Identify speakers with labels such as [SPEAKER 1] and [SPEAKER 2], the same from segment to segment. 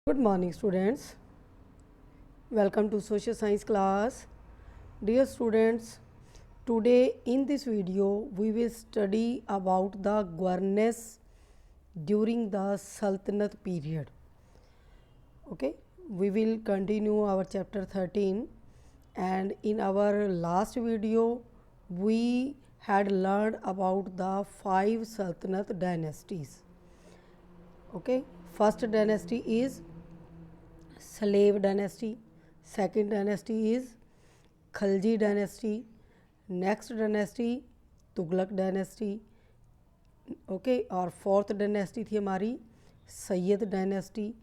[SPEAKER 1] Good morning students. Welcome to social science class. Dear students, today in this video we will study about the governance during the Sultanate period. Okay, we will continue our chapter 13, and in our last video we had learned about the 5 Sultanate dynasties. Okay, first dynasty is slave dynasty, second dynasty is Khalji dynasty, next dynasty Tughlaq dynasty, okay, और fourth dynasty थी हमारी Syed dynasty,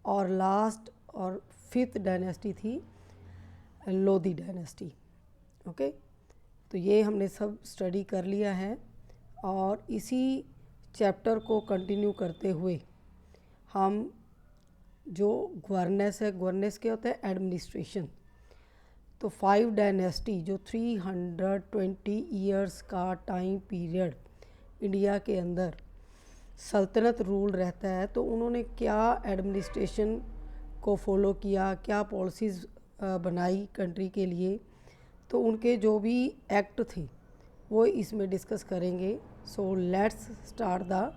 [SPEAKER 1] और last और fifth dynasty थी Lodhi dynasty. Okay, तो ये हमने सब स्टडी कर लिया है और इसी चैप्टर को कंटिन्यू करते हुए हम जो गवर्नेंस है, गवर्नेंस क्या होता है? एडमिनिस्ट्रेशन। तो 5 डायनेस्टी जो 320 ईयर्स का टाइम पीरियड इंडिया के अंदर सल्तनत रूल रहता है, तो उन्होंने क्या एडमिनिस्ट्रेशन को फॉलो किया, क्या पॉलिसीज़ बनाई कंट्री के लिए, तो उनके जो भी एक्ट थे वो इसमें डिस्कस करेंगे। So let's start the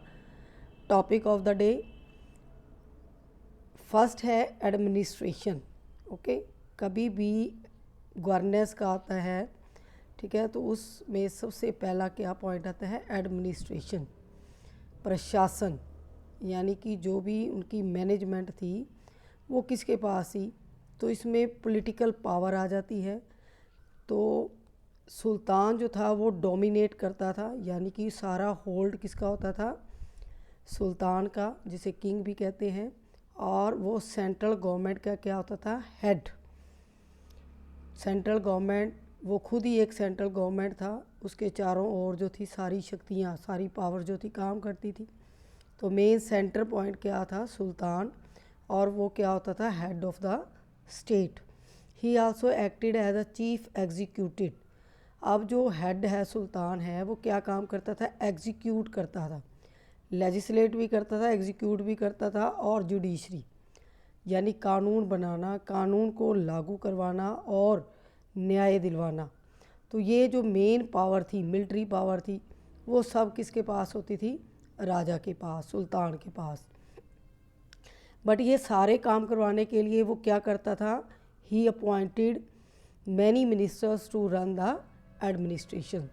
[SPEAKER 1] topic of the day. First है एडमिनिस्ट्रेशन। ओके, कभी भी गवर्नेंस का आता है, ठीक है, तो उसमें सबसे पहला क्या पॉइंट आता है? एडमिनिस्ट्रेशन, प्रशासन, यानी कि जो भी उनकी मैनेजमेंट थी वो किसके पास थी? तो इसमें पॉलिटिकल पावर आ जाती है। तो सुल्तान जो था वो डोमिनेट करता था, यानी कि सारा होल्ड किसका होता था? सुल्तान का, जिसे किंग भी कहते हैं। और वो सेंट्रल गवर्नमेंट का क्या होता था? हेड। सेंट्रल गवर्नमेंट वो खुद ही एक सेंट्रल गवर्नमेंट था, उसके चारों ओर जो थी सारी शक्तियाँ, सारी पावर जो थी काम करती थी। तो मेन सेंटर पॉइंट क्या था? सुल्तान। और वो क्या होता था? Head of the state. He also acted as a chief executive. अब जो हेड है, सुल्तान है, वो क्या काम करता था? एग्जीक्यूट करता था, लेजिस्लेट भी करता था, एग्जीक्यूट भी करता था, और जुडिशरी यानी कानून बनाना, कानून को लागू करवाना और न्याय दिलवाना। तो ये जो मेन पावर थी, मिलिट्री पावर थी, वो सब किसके पास होती थी? राजा के पास, सुल्तान के पास। बट ये सारे काम करवाने के लिए वो क्या करता था? He appointed many ministers to run the administration.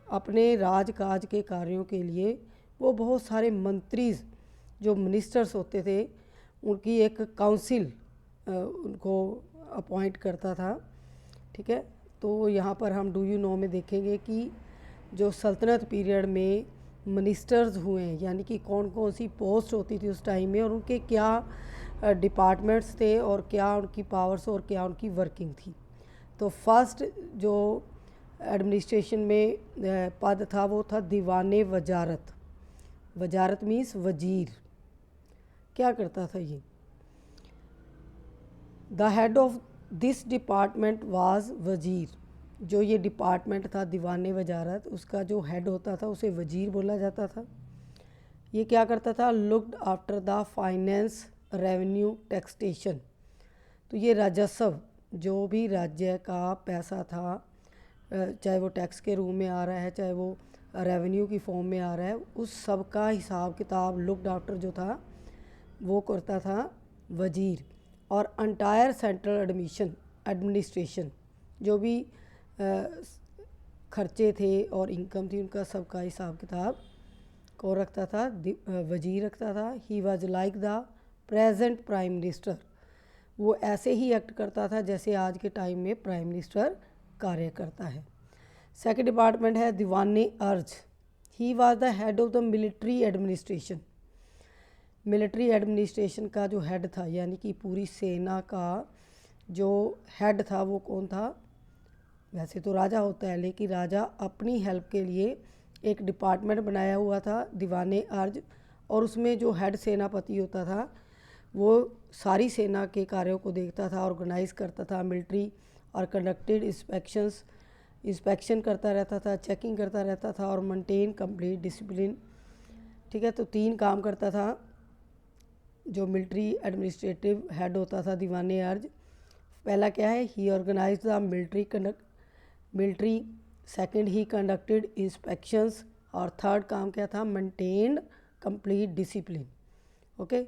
[SPEAKER 1] अपने राजकाज के कार्यों के लिए वो बहुत सारे मंत्रीज, जो मिनिस्टर्स होते थे, उनकी एक काउंसिल उनको अपॉइंट करता था। ठीक है, तो यहाँ पर हम डू यू नो में देखेंगे कि जो सल्तनत पीरियड में मिनिस्टर्स हुए, यानी कि कौन कौन सी पोस्ट होती थी उस टाइम में, और उनके क्या डिपार्टमेंट्स थे, और क्या उनकी पावर्स और क्या उनकी वर्किंग थी। तो फर्स्ट जो एडमिनिस्ट्रेशन में पद था वो था दीवाने वजारत। वजारत मीन्स वजीर। क्या करता था ये? The head of this department was वजीर। जो ये डिपार्टमेंट था दीवाने वजारत, उसका जो हेड होता था उसे वजीर बोला जाता था। ये क्या करता था? Looked after the finance, revenue, taxation. तो ये राजस्व, जो भी राज्य का पैसा था, चाहे वो टैक्स के रूप में आ रहा है, चाहे वो रेवेन्यू की फॉर्म में आ रहा है, उस सब का हिसाब किताब लुक्ड आफ्टर जो था वो करता था वजीर। और अंटायर सेंट्रल एडमिनिस्ट्रेशन, जो भी खर्चे थे और इनकम थी, उनका सबका हिसाब किताब को रखता था वजीर रखता था। He was like the present prime minister. वो ऐसे ही एक्ट करता था जैसे आज के टाइम में प्राइम मिनिस्टर कार्य करता है। सेकंड डिपार्टमेंट है दीवाने अर्ज। ही was the head of the military administration. Military administration का जो हेड था, यानी कि पूरी सेना का जो हेड था, वो कौन था? वैसे तो राजा होता है, लेकिन राजा अपनी हेल्प के लिए एक डिपार्टमेंट बनाया हुआ था, दीवाने अर्ज, और उसमें जो हेड सेनापति होता था वो सारी सेना के कार्यों को देखता था, ऑर्गेनाइज करता था मिलिट्री, और कंडक्टेड इंस्पेक्शन करता रहता था, चेकिंग करता रहता था, और मेंटेन कंप्लीट डिसिप्लिन। ठीक है, तो 3 काम करता था जो मिलिट्री एडमिनिस्ट्रेटिव हेड होता था दीवान अर्ज, पहला क्या है, he organise the military, second he conducted inspections, और थर्ड काम क्या था, मेंटेन्ड कंप्लीट डिसिप्लिन। ओके,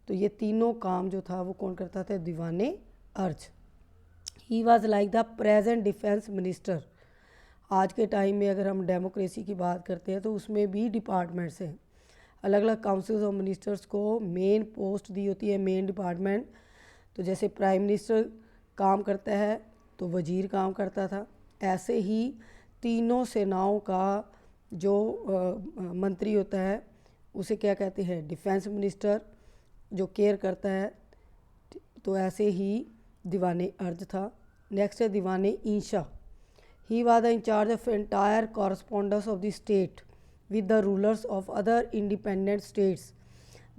[SPEAKER 1] तो ये तीनों काम जो था वो कौन करता था, दीवान अर्ज। He was like the present defence minister. आज के टाइम में अगर हम डेमोक्रेसी की बात करते हैं तो उसमें भी डिपार्टमेंट्स हैं, अलग अलग काउंसिल्स ऑफ मिनिस्टर्स को मेन पोस्ट दी होती है, मेन डिपार्टमेंट। तो जैसे प्राइम मिनिस्टर काम करता है तो वजीर काम करता था, ऐसे ही तीनों सेनाओं का जो मंत्री होता है उसे क्या कहते हैं, डिफेंस मिनिस्टर, जो केयर करता है। तो ऐसे ही दीवान अर्ज था। नेक्स्ट है दीवान इंशा। He was the incharge of entire correspondence of the state with the rulers of other independent states.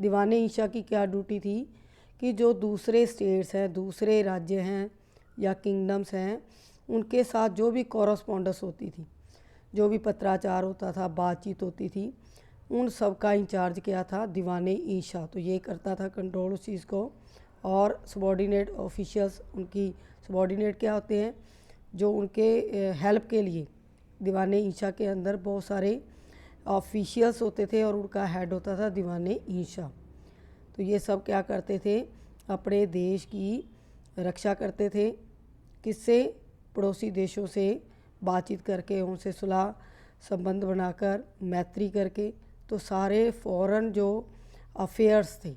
[SPEAKER 1] दीवान इंशा की क्या ड्यूटी थी कि जो दूसरे स्टेट्स हैं, दूसरे राज्य हैं या किंगडम्स हैं, उनके साथ जो भी कॉरस्पॉन्डेंस होती थी, जो भी पत्राचार होता था, बातचीत होती थी, उन सब का इंचार्ज क्या था, दीवान इंशा। तो ये करता था कंट्रोल उस चीज़ को। और सबॉर्डिनेट ऑफिशियल्स, उनकी सबॉर्डिनेट क्या होते हैं, जो उनके हेल्प के लिए, दीवान इंशा के अंदर बहुत सारे ऑफिशियल्स होते थे और उनका हेड होता था दीवान इंशा। तो ये सब क्या करते थे, अपने देश की रक्षा करते थे। किससे, पड़ोसी देशों से बातचीत करके, उनसे सुलह संबंध बनाकर, मैत्री करके। तो सारे फॉरेन जो अफेयर्स थे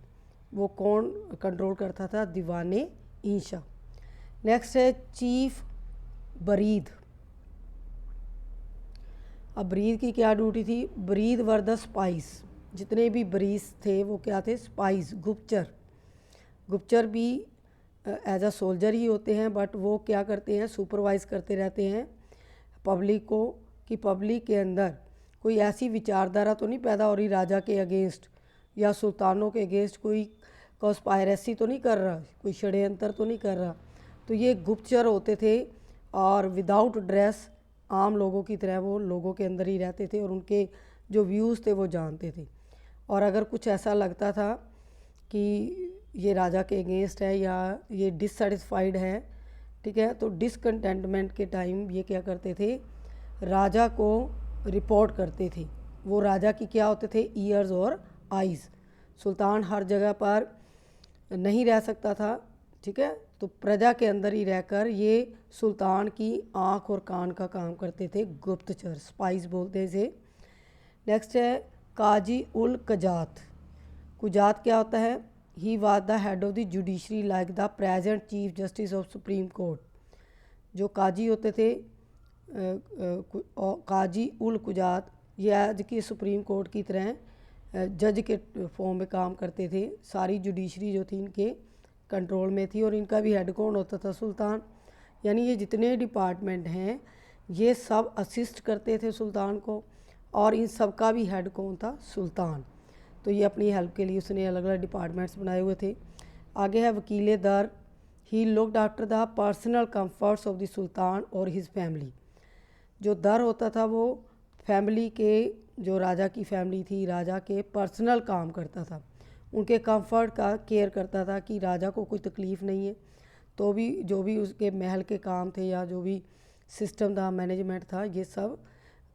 [SPEAKER 1] वो कौन कंट्रोल करता था, दीवान इंशा। नेक्स्ट है चीफ बरीद। अब ब्रीद की क्या ड्यूटी थी, ब्रीद वर द स्पाइस। जितने भी ब्रीस थे वो क्या थे, स्पाइस, गुप्तचर। गुप्तचर भी एज अ सोल्जर ही होते हैं, बट वो क्या करते हैं, सुपरवाइज करते रहते हैं पब्लिक को, कि पब्लिक के अंदर कोई ऐसी विचारधारा तो नहीं पैदा हो रही राजा के अगेंस्ट या सुल्तानों के अगेंस्ट, कोई कॉन्स्पायरेसी तो नहीं कर रहा, कोई षड्यंत्र तो नहीं कर रहा। तो ये गुप्तचर होते थे और विदाउट ड्रेस आम लोगों की तरह वो लोगों के अंदर ही रहते थे और उनके जो व्यूज़ थे वो जानते थे। और अगर कुछ ऐसा लगता था कि ये राजा के अगेंस्ट है या ये डिससेटिस्फाइड है, ठीक है, तो डिसकंटेंटमेंट के टाइम ये क्या करते थे, राजा को रिपोर्ट करते थे। वो राजा की क्या होते थे, ईयर्स और आइज़। सुल्तान हर जगह पर नहीं रह सकता था, ठीक है, तो प्रजा के अंदर ही रहकर ये सुल्तान की आँख और कान का काम करते थे, गुप्तचर, स्पाइस बोलते हैं इसे। नेक्स्ट है काजी उल कजात। कुजात क्या होता है, ही was the head of the judiciary like the present chief justice of supreme court. जो काजी होते थे, काजी उल कुजात, ये आज की सुप्रीम कोर्ट की तरह जज के फॉर्म में काम करते थे। सारी जुडिशरी जो थी इनके कंट्रोल में थी और इनका भी हेड कौन होता था, सुल्तान। यानी ये जितने डिपार्टमेंट हैं ये सब असिस्ट करते थे सुल्तान को, और इन सब का भी हेड कौन था, सुल्तान। तो ये अपनी हेल्प के लिए उसने अलग अलग डिपार्टमेंट्स बनाए हुए थे। आगे है वकील दर। He looked after the personal comforts of the sultan और हिज फैमिली। जो दर होता था वो फैमिली के, जो राजा की फैमिली थी, राजा के पर्सनल काम करता था, उनके कंफर्ट का केयर करता था कि राजा को कोई तकलीफ़ नहीं है। तो भी जो भी उसके महल के काम थे या जो भी सिस्टम था, मैनेजमेंट था, ये सब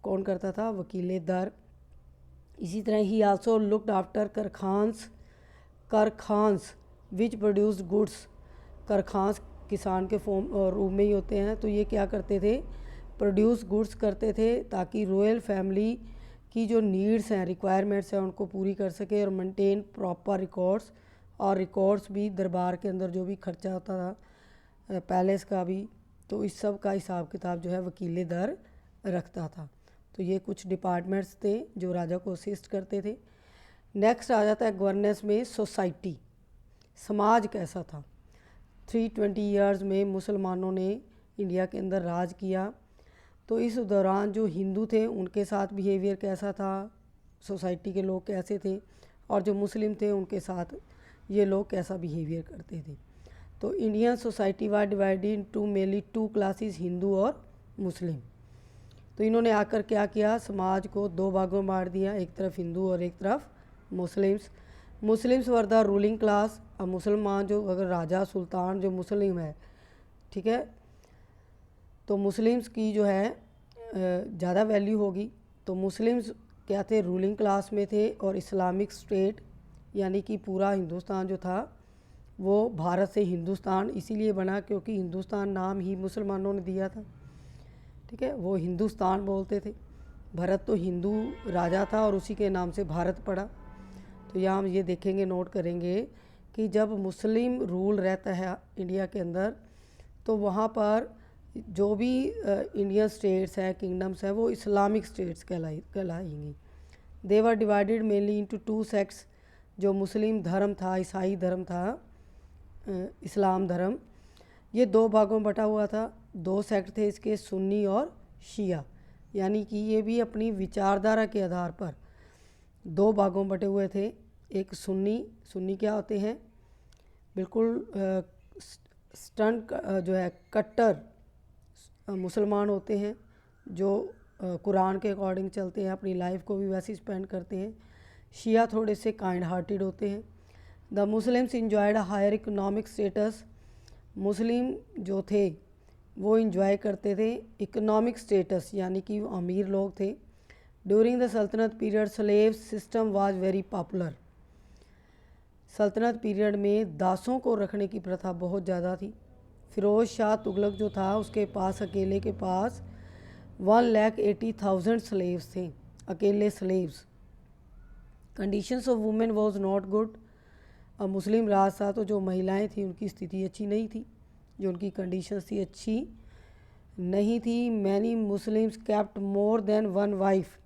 [SPEAKER 1] कौन करता था, वकील दर। इसी तरह he also looked after karkhanas which produced goods. Karkhanas किसान के फॉर्म और रूप में ही होते हैं। तो ये क्या करते थे, प्रोड्यूस गुड्स करते थे ताकि रॉयल फैमिली की जो नीड्स हैं, रिक्वायरमेंट्स हैं, उनको पूरी कर सके, और मेंटेन प्रॉपर रिकॉर्ड्स। और रिकॉर्ड्स भी दरबार के अंदर जो भी खर्चा होता था पैलेस का भी, तो इस सब का हिसाब किताब जो है वकील दर रखता था। तो ये कुछ डिपार्टमेंट्स थे जो राजा को असिस्ट करते थे। नेक्स्ट आ जाता है गवर्नेंस में सोसाइटी, समाज कैसा था। 320 ईयर्स में मुसलमानों ने इंडिया के अंदर राज किया, तो इस दौरान जो हिंदू थे उनके साथ बिहेवियर कैसा था, सोसाइटी के लोग कैसे थे, और जो मुस्लिम थे उनके साथ ये लोग कैसा बिहेवियर करते थे। तो Indian society was divided into mainly 2 classes, Hindu और मुस्लिम। तो इन्होंने आकर क्या किया, समाज को 2 भागों में बांट दिया, एक तरफ हिंदू और एक तरफ Muslims. Muslims were the ruling class. अब मुसलमान जो अगर राजा सुल्तान जो मुस्लिम है, ठीक है, तो मुस्लिम्स की जो है ज़्यादा वैल्यू होगी। तो मुस्लिम्स क्या थे, रूलिंग क्लास में थे, और इस्लामिक स्टेट यानी कि पूरा हिंदुस्तान जो था वो भारत से हिंदुस्तान इसीलिए बना क्योंकि हिंदुस्तान नाम ही मुसलमानों ने दिया था, ठीक है, वो हिंदुस्तान बोलते थे। भरत तो हिंदू राजा था और उसी के नाम से भारत पड़ा। तो यहाँ हम ये देखेंगे, नोट करेंगे कि जब मुस्लिम रूल रहता है इंडिया के अंदर तो वहाँ पर जो भी इंडियन स्टेट्स हैं, किंगडम्स हैं, वो इस्लामिक स्टेट्स कहलाएंगी। They were divided mainly into two sects. जो मुस्लिम धर्म था, ईसाई धर्म था, इस्लाम धर्म, ये दो भागों में बटा हुआ था। दो सेक्ट थे इसके, सुन्नी और शिया, यानी कि ये भी अपनी विचारधारा के आधार पर दो भागों में बटे हुए थे। एक सुन्नी, सुन्नी क्या होते हैं, बिल्कुल स्टंट जो है कट्टर मुसलमान होते हैं, जो कुरान के अकॉर्डिंग चलते हैं, अपनी लाइफ को भी वैसे स्पेंड करते हैं। शिया थोड़े से काइंड हार्टेड होते हैं। The Muslims enjoyed higher economic status. Muslim जो थे वो इंजॉय करते थे इकोनॉमिक स्टेटस, यानी कि वो अमीर लोग थे। ड्यूरिंग द सल्तनत period slave system was very popular. सल्तनत पीरियड में दासों को रखने की प्रथा बहुत ज़्यादा थी। फ़िरोज़ शाह तुगलक जो था उसके पास अकेले के पास 1,80,000 स्लेव्स थे, अकेले slaves. Conditions of women was not good. अब मुस्लिम राज था तो जो महिलाएं थी उनकी स्थिति अच्छी नहीं थी, जो उनकी कंडीशंस थी अच्छी नहीं थी। Many Muslims kept more than one wife.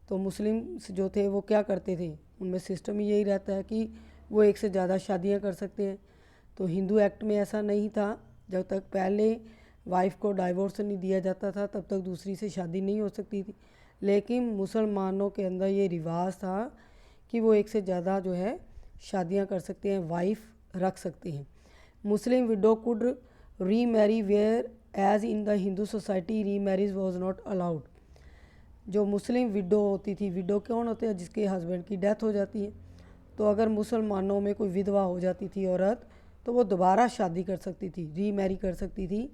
[SPEAKER 1] तो मुस्लिम्स जो थे वो क्या करते थे, उनमें सिस्टम ही यही रहता है कि वो एक से ज़्यादा शादियां कर सकते हैं। तो हिंदू एक्ट में ऐसा नहीं था। जब तक पहले वाइफ को डाइवोर्स नहीं दिया जाता था तब तक दूसरी से शादी नहीं हो सकती थी। लेकिन मुसलमानों के अंदर ये रिवाज था कि वो एक से ज़्यादा जो है शादियां कर सकते हैं, वाइफ रख सकते हैं। Muslim widow could remarry whereas in the Hindu society remarriage was not allowed. जो मुस्लिम विडो होती थी, विडो कौन होते हैं, जिसके हस्बैंड की डेथ हो जाती है, तो अगर मुसलमानों में कोई विधवा हो जाती थी औरत तो वो दोबारा शादी कर सकती थी, री मैरी कर सकती थी।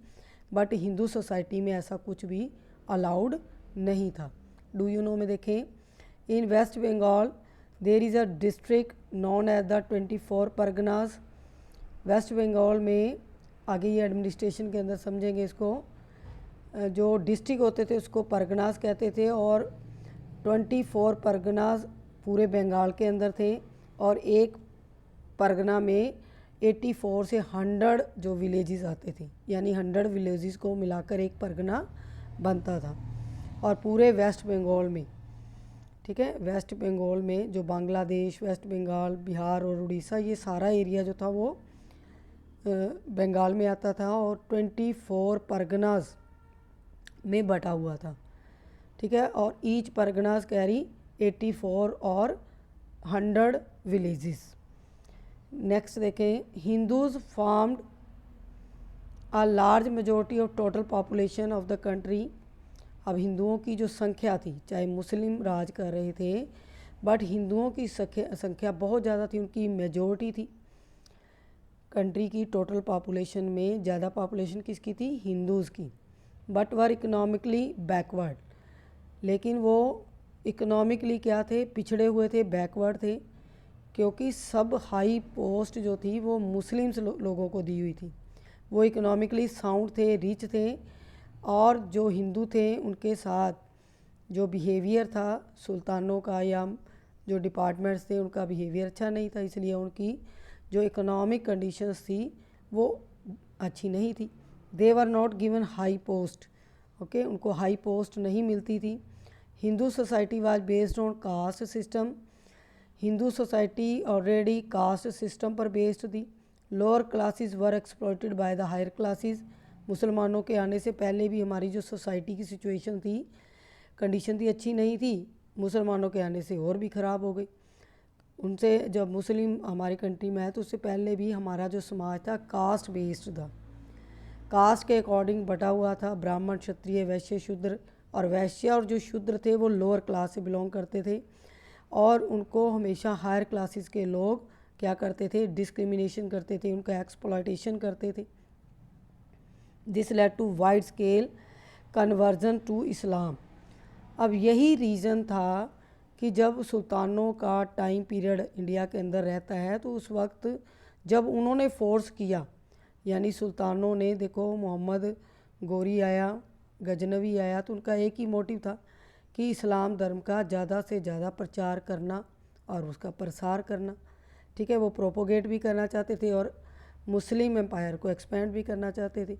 [SPEAKER 1] बट हिंदू सोसाइटी में ऐसा कुछ भी अलाउड नहीं था। डू यू नो में देखें, in West Bengal there is a district known as the 24 Parganas. West Bengal में, आगे ये एडमिनिस्ट्रेशन के अंदर समझेंगे इसको, जो डिस्ट्रिक्ट होते थे उसको परगनाज कहते थे, और 24 परगनाज पूरे बंगाल के अंदर थे, और एक परगना में 84 से 100 जो विलेजेस आते थे, यानी 100 विलेजेस को मिलाकर एक परगना बनता था। और पूरे वेस्ट बंगाल में, ठीक है, वेस्ट बंगाल में जो बांग्लादेश, वेस्ट बंगाल, बिहार और उड़ीसा, ये सारा एरिया जो था वो बंगाल में आता था और 24 परगनाज में बटा हुआ था, ठीक है। और ईच परगनाज कैरी 84 और 100 विलेजेस। नेक्स्ट देखें, Hindus formed a large majority of total population of the country. अब हिंदुओं की जो संख्या थी, चाहे मुस्लिम राज कर रहे थे बट हिंदुओं की संख्या बहुत ज़्यादा थी, उनकी मेजोरिटी थी। कंट्री की टोटल पॉपुलेशन में ज़्यादा पॉपुलेशन किसकी थी, हिंदूज़ की। बट वर इकोनॉमिकली बैकवर्ड, लेकिन वो इकोनॉमिकली क्या थे, पिछड़े हुए थे, बैकवर्ड थे, क्योंकि सब हाई पोस्ट जो थी वो मुस्लिम्स लोगों को दी हुई थी। वो इकोनॉमिकली साउंड थे, रिच थे, और जो हिंदू थे उनके साथ जो बिहेवियर था सुल्तानों का या जो डिपार्टमेंट्स थे उनका बिहेवियर अच्छा नहीं था, इसलिए उनकी जो इकोनॉमिक कंडीशंस थी वो अच्छी नहीं थी। They were not given high post, okay, उनको हाई पोस्ट नहीं मिलती थी। Hindu society was based on caste system. Hindu society already caste system पर बेस्ड थी। Lower classes were exploited by the higher classes. मुसलमानों के आने से पहले भी हमारी जो सोसाइटी की सिचुएशन थी, कंडीशन थी, अच्छी नहीं थी। मुसलमानों के आने से और भी ख़राब हो गई। उनसे जब मुस्लिम हमारी कंट्री में आए तो उससे पहले भी हमारा जो समाज था कास्ट बेस्ड था, कास्ट के अकॉर्डिंग बटा हुआ था, ब्राह्मण, क्षत्रिय, वैश्य, शूद्र। और वैश्य और जो शूद्र थे वो लोअर क्लास से बिलोंग करते थे, और उनको हमेशा हायर क्लासेस के लोग क्या करते थे, डिस्क्रिमिनेशन करते थे, उनका एक्सप्लॉयटेशन करते थे। This led to wide scale conversion to Islam. अब यही रीज़न था कि जब सुल्तानों का टाइम पीरियड इंडिया के अंदर रहता है तो उस वक्त जब उन्होंने फोर्स किया, यानी सुल्तानों ने, देखो मोहम्मद गोरी आया, गजनवी आया, तो उनका एक ही मोटिव था कि इस्लाम धर्म का ज़्यादा से ज़्यादा प्रचार करना और उसका प्रसार करना। ठीक है, वो प्रोपोगेट भी करना चाहते थे और मुस्लिम एम्पायर को एक्सपेंड भी करना चाहते थे।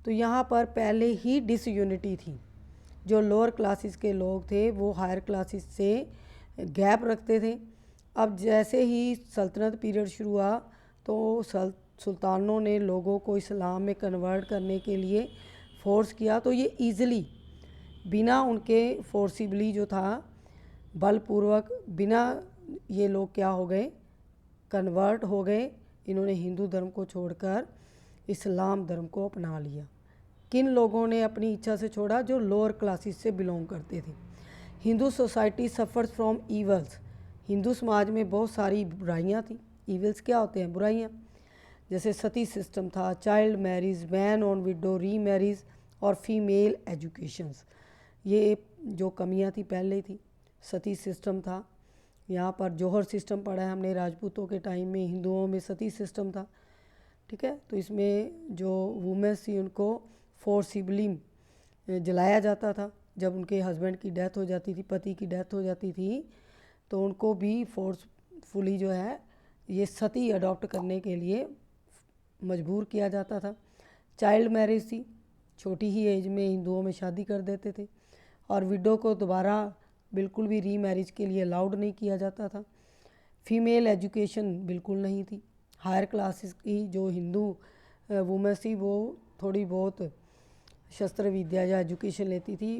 [SPEAKER 1] तो यहाँ पर पहले ही डिसयूनिटी थी। जो लोअर क्लासेस के लोग थे वो हायर क्लासेस से गैप रखते थे। अब जैसे ही सल्तनत पीरियड शुरू हुआ तो सुल्तानों ने लोगों को इस्लाम में कन्वर्ट करने के लिए फोर्स किया, तो ये ईज़िली बिना उनके फोर्सिबली जो था बलपूर्वक, बिना ये लोग क्या हो गए, कन्वर्ट हो गए। इन्होंने हिंदू धर्म को छोड़कर इस्लाम धर्म को अपना लिया। किन लोगों ने अपनी इच्छा से छोड़ा? जो लोअर क्लासेस से बिलोंग करते थे। Hindu society suffers from evils. Hindu समाज में बहुत सारी बुराइयां थी। ईवल्स क्या होते हैं? बुराइयां। जैसे सती सिस्टम था, child marriage, ban on window री मैरिज और फीमेल एजुकेशंस। ये जो कमियां थी पहले थी। सती सिस्टम था, यहाँ पर जौहर सिस्टम पढ़ा है हमने राजपूतों के टाइम में, हिंदुओं में सती सिस्टम था। ठीक है, तो इसमें जो वुमेंस थी उनको फोर्सिबली जलाया जाता था। जब उनके हस्बैंड की डेथ हो जाती थी, पति की डेथ हो जाती थी, तो उनको भी फोर्सफुली जो है ये सती अडॉप्ट करने के लिए मजबूर किया जाता था। चाइल्ड मैरिज थी, छोटी ही एज में हिंदुओं में शादी कर देते थे। और विडो को दोबारा बिल्कुल भी री मैरिज के लिए अलाउड नहीं किया जाता था। फीमेल एजुकेशन बिल्कुल नहीं थी। हायर क्लासेस की जो हिंदू वुमेंस थी वो थोड़ी बहुत शस्त्र विद्या या एजुकेशन लेती थी।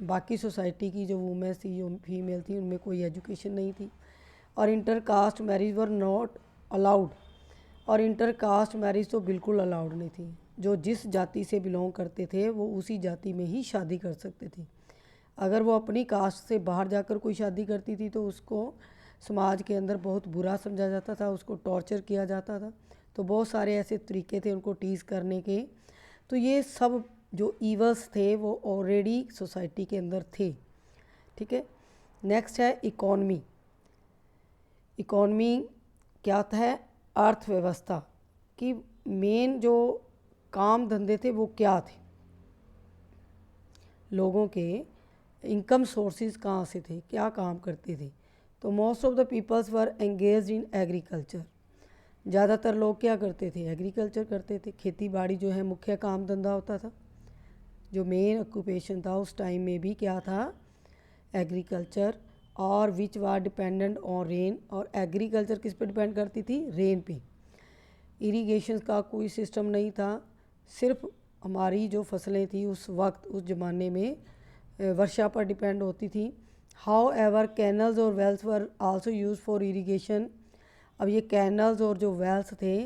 [SPEAKER 1] बाकी सोसाइटी की जो वुमेंस थी, जो फीमेल थी, उनमें कोई एजुकेशन नहीं थी। और inter caste marriage were not allowed. और इंटर कास्ट मैरिज तो बिल्कुल अलाउड नहीं थी। जो जिस जाति से बिलोंग करते थे वो उसी जाति में ही शादी कर सकते थे। अगर वो अपनी कास्ट से बाहर जाकर कोई शादी करती थी तो उसको समाज के अंदर बहुत बुरा समझा जाता था, उसको टॉर्चर किया जाता था। तो बहुत सारे ऐसे तरीके थे उनको टीज़ करने के। तो ये सब जो ईवल्स थे वो ऑलरेडी सोसाइटी के अंदर थे। ठीक है, नेक्स्ट है इकॉनमी। इकॉनमी क्या होता है? अर्थव्यवस्था की मेन जो काम धंधे थे वो क्या थे, लोगों के इनकम सोर्सेज कहाँ से थे, क्या काम करते थे? तो most of the peoples were engaged in agriculture. ज़्यादातर लोग क्या करते थे? एग्रीकल्चर करते थे। खेती बाड़ी जो है मुख्य काम धंधा होता था। जो मेन ऑक्यूपेशन था उस टाइम में भी क्या था? एग्रीकल्चर। और विच वार डिपेंडेंट ऑन रेन। और एग्रीकल्चर किस पे डिपेंड करती थी? रेन पे। इरिगेशन का कोई सिस्टम नहीं था। सिर्फ हमारी जो फसलें थी उस वक्त, उस ज़माने में वर्षा पर डिपेंड होती थी। हाउ एवर कैनल्स और wells were also use for irrigation. अब ये कैनल्स और जो वेल्स थे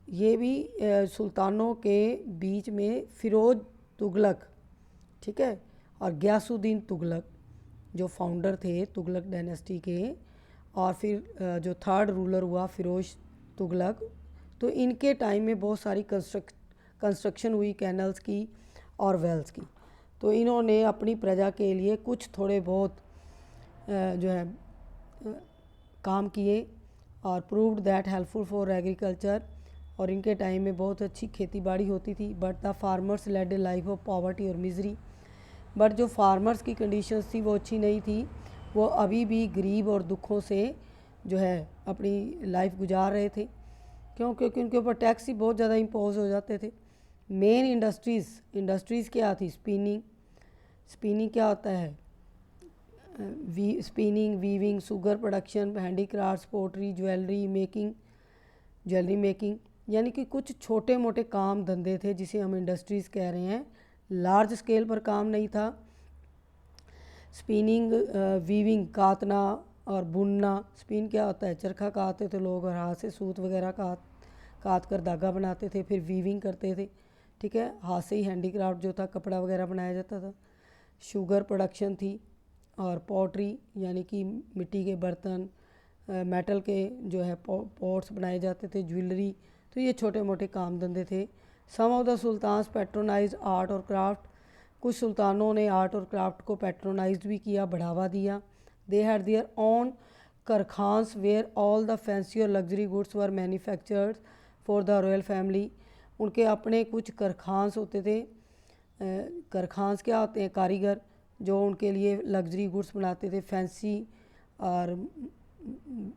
[SPEAKER 1] ये भी सुल्तानों के बीच में फ़िरोज़ तुगलक, ठीक है, और गयासुद्दीन तुगलक जो फाउंडर थे तुगलक डायनेस्टी के, और फिर जो थर्ड रूलर हुआ फ़िरोज़ तुगलक, तो इनके टाइम में बहुत सारी कंस्ट्रक्शन हुई कैनल्स की और वेल्स की। तो इन्होंने अपनी प्रजा के लिए कुछ थोड़े बहुत जो है काम किए और proved that helpful for agriculture. और इनके टाइम में बहुत अच्छी खेती बाड़ी होती थी। But the farmers led a life of poverty और मिजरी। बट जो फार्मर्स की कंडीशंस थी वो अच्छी नहीं थी। वो अभी भी गरीब और दुखों से जो है अपनी लाइफ गुजार रहे थे। क्यों? क्योंकि उनके ऊपर टैक्स ही बहुत ज़्यादा इम्पोज हो जाते थे। मेन इंडस्ट्रीज़ क्या थी? स्पिनिंग क्या होता है? Spinning, weaving, sugar production, handicrafts, pottery, jewellery making, यानी कि कुछ छोटे मोटे काम धंधे थे जिसे हम इंडस्ट्रीज़ कह रहे हैं। लार्ज स्केल पर काम नहीं था। स्पिनिंग, वीविंग कातना और बुनना। स्पिन क्या होता है? चरखा काटते थे लोग और हाथ से सूत वगैरह काट कर धागा बनाते थे, फिर वीविंग करते थे। ठीक है, हाथ से ही हैंडीक्राफ्ट जो था कपड़ा वगैरह बनाया जाता था। शुगर प्रोडक्शन थी और पॉटरी यानी कि मिट्टी के बर्तन, मेटल के जो है पॉट्स बनाए जाते थे, ज्वेलरी। तो ये छोटे मोटे काम धंधे थे। Some of the sultans patronise art और क्राफ्ट, कुछ सुल्तानों ने आर्ट और क्राफ्ट को पैट्रोनाइज भी किया, बढ़ावा दिया। They had their own karkhanas where all the fancy और luxury goods were manufactured for the royal family. उनके अपने कुछ कारखान्स होते थे। कारखान्स क्या होते हैं? कारीगर, जो उनके लिए लग्जरी गुड्स बनाते थे, फैंसी और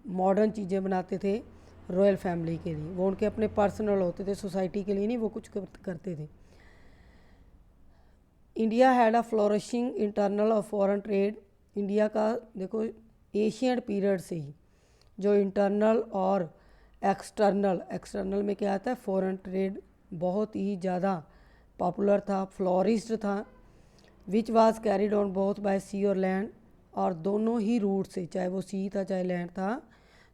[SPEAKER 1] मॉडर्न चीज़ें बनाते थे रॉयल फैमिली के लिए। वो उनके अपने पर्सनल होते थे, सोसाइटी के लिए नहीं, वो कुछ करते थे। India had a flourishing internal और फॉरेन ट्रेड। इंडिया का देखो एशियन पीरियड से ही जो इंटरनल और एक्सटर्नल में क्या आता है? फॉरेन ट्रेड बहुत ही ज़्यादा पॉपुलर था, फ्लोरिश्ड था। Which was carried on both by sea और लैंड, और दोनों ही रूट से, चाहे वो सी था चाहे लैंड था,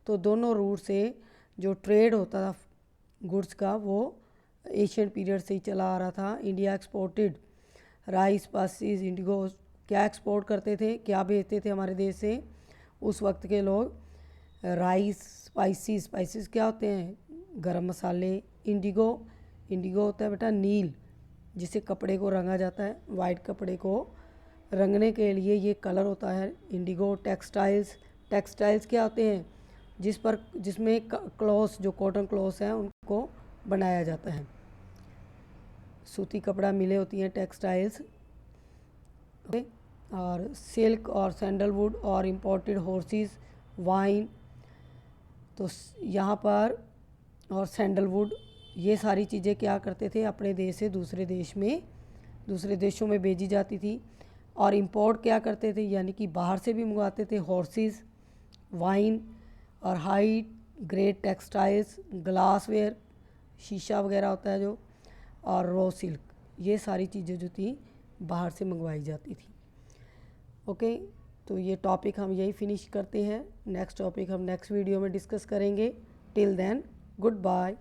[SPEAKER 1] तो दोनों रूट से जो ट्रेड होता था गुड्स का वो एशियन पीरियड से ही चला आ रहा था। India exported rice, spices, Indigo. क्या एक्सपोर्ट करते थे, क्या भेजते थे हमारे देश से उस वक्त के लोग? राइस, स्पाइसेस क्या होते हैं? गरम मसाले। इंडिगो होता है बेटा नील, जिससे कपड़े को रंगा जाता है। वाइट कपड़े को रंगने के लिए ये कलर होता है इंडिगो। टेक्सटाइल्स क्या होते हैं? जिसमें क्लॉथ्स, जो कॉटन क्लॉथ्स हैं उनको बनाया जाता है, सूती कपड़ा मिले होती हैं टेक्सटाइल्स। और सिल्क और सैंडलवुड और इम्पोर्टेड हॉर्सेस, वाइन। तो यहाँ पर और सैंडलवुड, ये सारी चीज़ें क्या करते थे? अपने देश से दूसरे देशों में भेजी जाती थी। और इंपोर्ट क्या करते थे? यानी कि बाहर से भी मंगवाते थे। हॉर्सेस, वाइन और हाई ग्रेड टेक्सटाइल्स, ग्लासवेयर, शीशा वगैरह होता है जो, और रॉ सिल्क, ये सारी चीज़ें जो थी बाहर से मंगवाई जाती थी। ओके, तो ये टॉपिक हम यही फिनिश करते हैं। नेक्स्ट टॉपिक हम नेक्स्ट वीडियो में डिस्कस करेंगे। Till then, good bye.